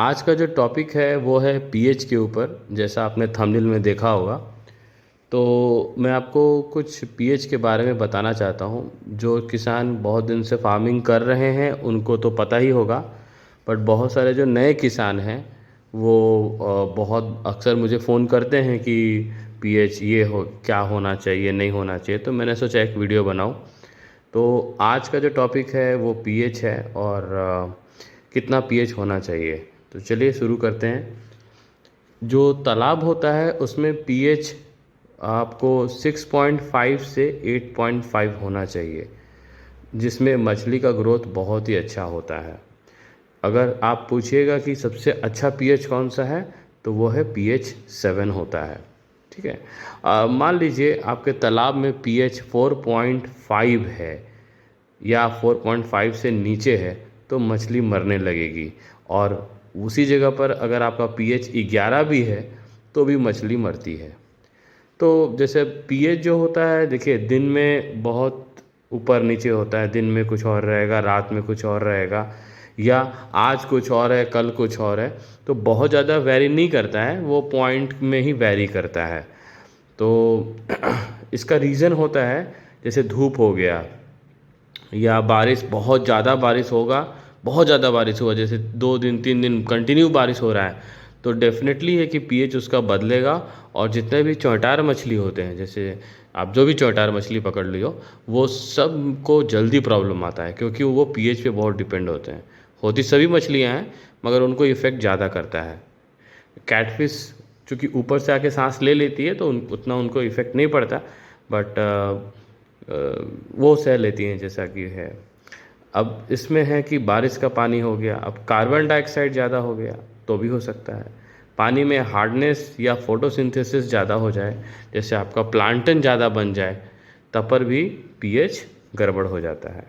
आज का जो टॉपिक है वो है पीएच के ऊपर। जैसा आपने थंबनेल में देखा होगा, तो मैं आपको कुछ पीएच के बारे में बताना चाहता हूँ। जो किसान बहुत दिन से फार्मिंग कर रहे हैं उनको तो पता ही होगा, बट बहुत सारे जो नए किसान हैं वो बहुत अक्सर मुझे फ़ोन करते हैं कि पीएच ये हो क्या होना चाहिए, नहीं होना चाहिए। तो मैंने सोचा एक वीडियो बनाऊँ। तो आज का जो टॉपिक है वो पीएच है और कितना पीएच होना चाहिए। तो चलिए शुरू करते हैं। जो तालाब होता है उसमें पीएच आपको 6.5 से 8.5 होना चाहिए, जिसमें मछली का ग्रोथ बहुत ही अच्छा होता है। अगर आप पूछिएगा कि सबसे अच्छा पीएच कौन सा है, तो वो है पीएच 7 होता है। ठीक है। मान लीजिए आपके तालाब में पीएच 4.5 है या 4.5 से नीचे है, तो मछली मरने लगेगी। और उसी जगह पर अगर आपका पीएच 11 भी है तो भी मछली मरती है। तो जैसे पीएच जो होता है, देखिए दिन में बहुत ऊपर नीचे होता है। दिन में कुछ और रहेगा, रात में कुछ और रहेगा, या आज कुछ और है कल कुछ और है। तो बहुत ज़्यादा वैरी नहीं करता है, वो पॉइंट में ही वैरी करता है। तो इसका रीज़न होता है, जैसे धूप हो गया या बारिश, बहुत ज़्यादा बारिश होगा, बहुत ज़्यादा बारिश हुआ, जैसे 2 दिन 3 दिन कंटिन्यू बारिश हो रहा है, तो डेफिनेटली है कि पीएच उसका बदलेगा। और जितने भी चौटार मछली होते हैं, जैसे आप जो भी चौटार मछली पकड़ लियो, वो सब को जल्दी प्रॉब्लम आता है, क्योंकि वो पीएच पे बहुत डिपेंड होते हैं। होती सभी मछलियाँ हैं, मगर उनको इफ़ेक्ट ज़्यादा करता है। कैटफिश चूँकि ऊपर से आके सांस ले लेती है तो उतना उनको इफ़ेक्ट नहीं पड़ता, बट वो सह लेती हैं जैसा कि है। अब इसमें है कि बारिश का पानी हो गया, अब कार्बन डाइऑक्साइड ज़्यादा हो गया तो भी हो सकता है। पानी में हार्डनेस या फोटोसिंथेसिस ज़्यादा हो जाए, जैसे आपका प्लांटन ज़्यादा बन जाए, तब पर भी पीएच गड़बड़ हो जाता है।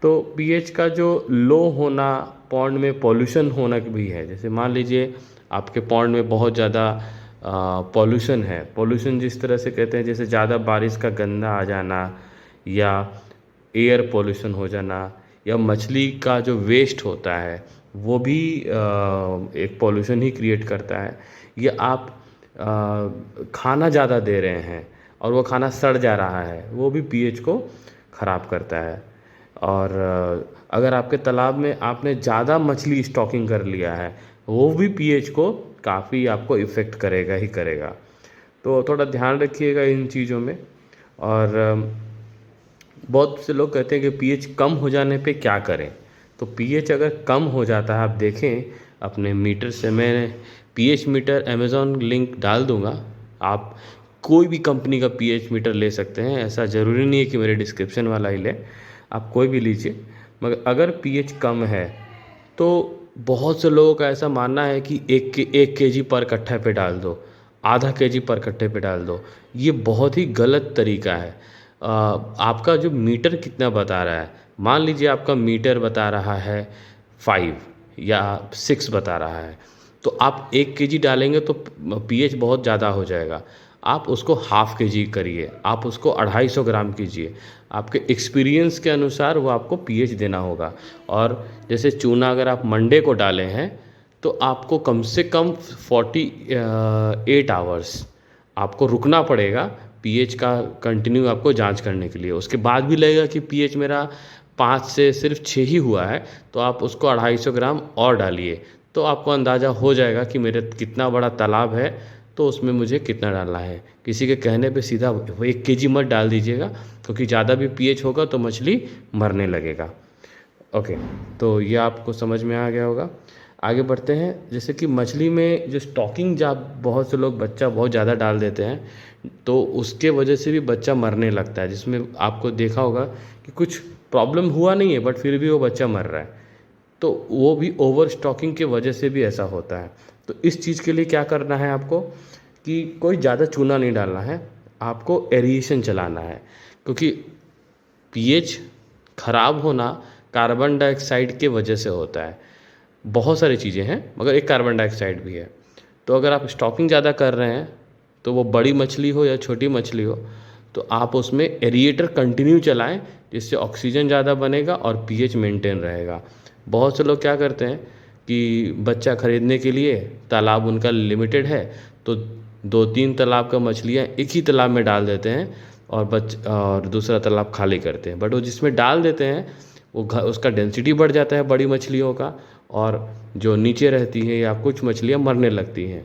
तो पीएच का जो लो होना, पॉन्ड में पॉल्यूशन होना भी है। जैसे मान लीजिए आपके पॉन्ड में बहुत ज़्यादा पॉल्यूशन है। पॉल्यूशन जिस तरह से कहते हैं, जैसे ज़्यादा बारिश का गंदा आ जाना, या एयर पॉल्यूशन हो जाना, या मछली का जो वेस्ट होता है वो भी एक पॉल्यूशन ही क्रिएट करता है। या आप खाना ज़्यादा दे रहे हैं और वो खाना सड़ जा रहा है, वो भी पीएच को ख़राब करता है। और अगर आपके तालाब में आपने ज़्यादा मछली स्टॉकिंग कर लिया है, वो भी पीएच को काफ़ी आपको इफ़ेक्ट करेगा ही करेगा। तो थोड़ा ध्यान रखिएगा इन चीज़ों में। और बहुत से लोग कहते हैं कि पीएच कम हो जाने पे क्या करें। तो पीएच अगर कम हो जाता है, आप देखें अपने मीटर से, मैं पीएच मीटर अमेज़ॉन लिंक डाल दूंगा, आप कोई भी कंपनी का पीएच मीटर ले सकते हैं। ऐसा ज़रूरी नहीं है कि मेरे डिस्क्रिप्शन वाला ही ले, आप कोई भी लीजिए। मगर अगर पीएच कम है तो बहुत से लोगों का ऐसा मानना है कि 1 केजी पर कट्ठे पे डाल दो, आधा केजी पर कट्ठे पे डाल दो। ये बहुत ही गलत तरीका है। आपका जो मीटर कितना बता रहा है, मान लीजिए आपका मीटर बता रहा है 5 या 6 बता रहा है, तो आप 1 केजी डालेंगे तो पीएच बहुत ज़्यादा हो जाएगा। आप उसको हाफ केजी करिए, आप उसको 250 ग्राम कीजिए। आपके एक्सपीरियंस के अनुसार वो आपको पीएच देना होगा। और जैसे चूना अगर आप मंडे को डाले हैं, तो आपको कम से कम 48 आवर्स आपको रुकना पड़ेगा पीएच का कंटिन्यू आपको जांच करने के लिए। उसके बाद भी लगेगा कि पीएच मेरा 5 से सिर्फ 6 ही हुआ है, तो आप उसको 250 ग्राम और डालिए, तो आपको अंदाज़ा हो जाएगा कि मेरे कितना बड़ा तालाब है, तो उसमें मुझे कितना डालना है। किसी के कहने पे सीधा 1 केजी मत डाल दीजिएगा, क्योंकि ज़्यादा भी पीएच होगा तो मछली मरने लगेगा। ओके, तो ये आपको समझ में आ गया होगा। आगे बढ़ते हैं। जैसे कि मछली में जो स्टॉकिंग, जब बहुत से लोग बच्चा बहुत ज़्यादा डाल देते हैं, तो उसके वजह से भी बच्चा मरने लगता है। जिसमें आपको देखा होगा कि कुछ प्रॉब्लम हुआ नहीं है, बट फिर भी वो बच्चा मर रहा है। तो वो भी ओवर स्टॉकिंग के वजह से भी ऐसा होता है। तो इस चीज़ के लिए क्या करना है आपको, कि कोई ज़्यादा चूना नहीं डालना है, आपको एरिएशन चलाना है। क्योंकि पीएच खराब होना कार्बन डाइऑक्साइड के वजह से होता है। बहुत सारी चीज़ें हैं, मगर एक कार्बन डाइऑक्साइड भी है। तो अगर आप स्टॉकिंग ज़्यादा कर रहे हैं, तो वो बड़ी मछली हो या छोटी मछली हो, तो आप उसमें एरिएटर कंटिन्यू चलाएं, जिससे ऑक्सीजन ज़्यादा बनेगा और पीएच मेंटेन रहेगा। बहुत से लोग क्या करते हैं कि बच्चा खरीदने के लिए तालाब उनका लिमिटेड है, तो 2-3 तालाब का मछलियाँ एक ही तालाब में डाल देते हैं और दूसरा तालाब खाली करते हैं। बट वो जिसमें डाल देते हैं वो उसका डेंसिटी बढ़ जाता है बड़ी मछलियों का, और जो नीचे रहती हैं या कुछ मछलियाँ मरने लगती हैं।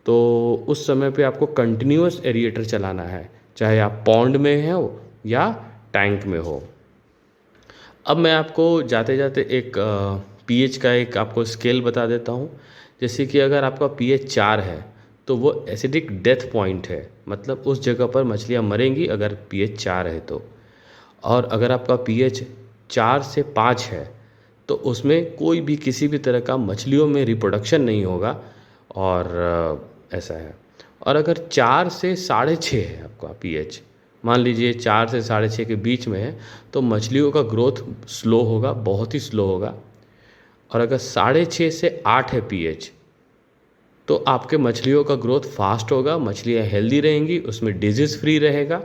तो उस समय पे आपको कंटिन्यूअस एरिएटर चलाना है, चाहे आप पॉन्ड में हो या टैंक में हो। अब मैं आपको जाते जाते एक पीएच का एक आपको स्केल बता देता हूँ। जैसे कि अगर आपका पीएच 4 है तो वो एसिडिक डेथ पॉइंट है, मतलब उस जगह पर मछलियाँ मरेंगी अगर पीएच 4 है तो। और अगर आपका पीएच 4 से 5 है तो उसमें कोई भी किसी भी तरह का मछलियों में रिप्रोडक्शन नहीं होगा, और ऐसा है। और अगर 4 से 6.5 है आपका पीएच, मान लीजिए 4 से 6.5 के बीच में है, तो मछलियों का ग्रोथ स्लो होगा, बहुत ही स्लो होगा। और अगर 6.5 से 8 है पीएच, तो आपके मछलियों का ग्रोथ फास्ट होगा, मछलियाँ हेल्दी रहेंगी, उसमें डिजीज़ फ्री रहेगा।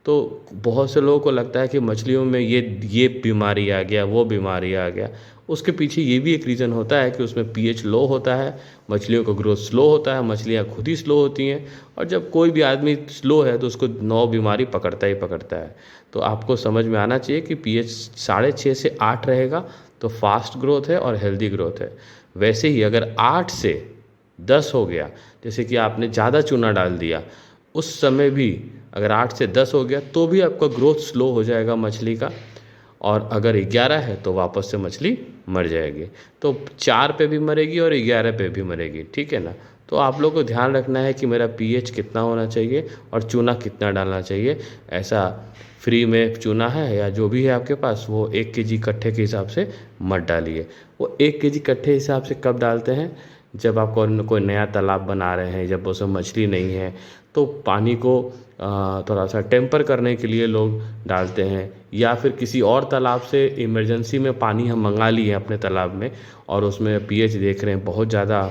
तो बहुत से लोगों को लगता है कि मछलियों में ये बीमारी आ गया, वो बीमारी आ गया। उसके पीछे ये भी एक रीज़न होता है कि उसमें पीएच लो होता है, मछलियों का ग्रोथ स्लो होता है, मछलियाँ खुद ही स्लो होती हैं। और जब कोई भी आदमी स्लो है तो उसको 9 बीमारी पकड़ता ही पकड़ता है। तो आपको समझ में आना चाहिए कि पीएच 6.5 से 8 रहेगा तो फास्ट ग्रोथ है और हेल्दी ग्रोथ है। वैसे ही अगर 8 से 10 हो गया, जैसे कि आपने ज़्यादा चूना डाल दिया, उस समय भी अगर 8 से 10 हो गया तो भी आपका ग्रोथ स्लो हो जाएगा मछली का। और अगर 11 है तो वापस से मछली मर जाएगी। तो 4 पे भी मरेगी और 11 पे भी मरेगी, ठीक है ना। तो आप लोग को ध्यान रखना है कि मेरा पीएच कितना होना चाहिए और चूना कितना डालना चाहिए। ऐसा फ्री में चूना है या जो भी है आपके पास, वो 1 केजी कट्ठे के हिसाब से मत डालिए। वो 1 केजी कट्ठे हिसाब से कब डालते हैं, जब आप कोई नया तालाब बना रहे हैं, जब उसमें मछली नहीं है, तो पानी को थोड़ा सा टेम्पर करने के लिए लोग डालते हैं। या फिर किसी और तालाब से इमरजेंसी में पानी हम मंगा लिए अपने तालाब में और उसमें पीएच देख रहे हैं बहुत ज़्यादा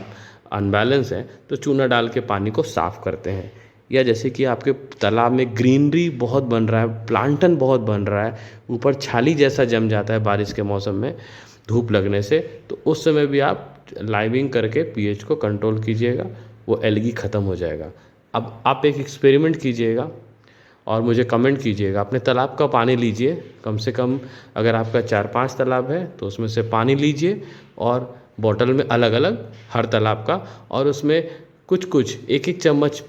अनबैलेंस है, तो चूना डाल के पानी को साफ़ करते हैं। या जैसे कि आपके तालाब में ग्रीनरी बहुत बन रहा है, प्लांटन बहुत बन रहा है, ऊपर छाली जैसा जम जाता है बारिश के मौसम में धूप लगने से, तो उस समय भी आप लाइविंग करके पीएच को कंट्रोल कीजिएगा, वो एल्गी ख़त्म हो जाएगा। अब आप एक एक्सपेरिमेंट कीजिएगा और मुझे कमेंट कीजिएगा। अपने तालाब का पानी लीजिए, कम से कम अगर आपका 4-5 तालाब है तो उसमें से पानी लीजिए और बॉटल में अलग अलग हर तालाब का, और उसमें कुछ कुछ 1-1 चम्मच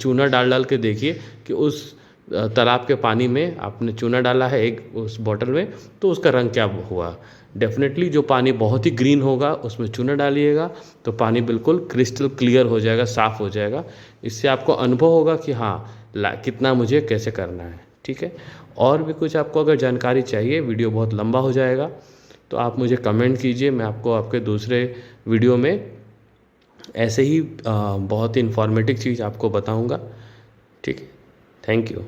चूना डाल के देखिए कि उस तालाब के पानी में आपने चूना डाला है एक उस बॉटल में, तो उसका रंग क्या हुआ। डेफिनेटली जो पानी बहुत ही ग्रीन होगा उसमें चूना डालिएगा तो पानी बिल्कुल क्रिस्टल क्लियर हो जाएगा, साफ़ हो जाएगा। इससे आपको अनुभव होगा कि हाँ कितना मुझे कैसे करना है, ठीक है। और भी कुछ आपको अगर जानकारी चाहिए, वीडियो बहुत लंबा हो जाएगा, तो आप मुझे कमेंट कीजिए, मैं आपको आपके दूसरे वीडियो में ऐसे ही बहुत ही इन्फॉर्मेटिव चीज़ आपको बताऊंगा, ठीक है। Thank you.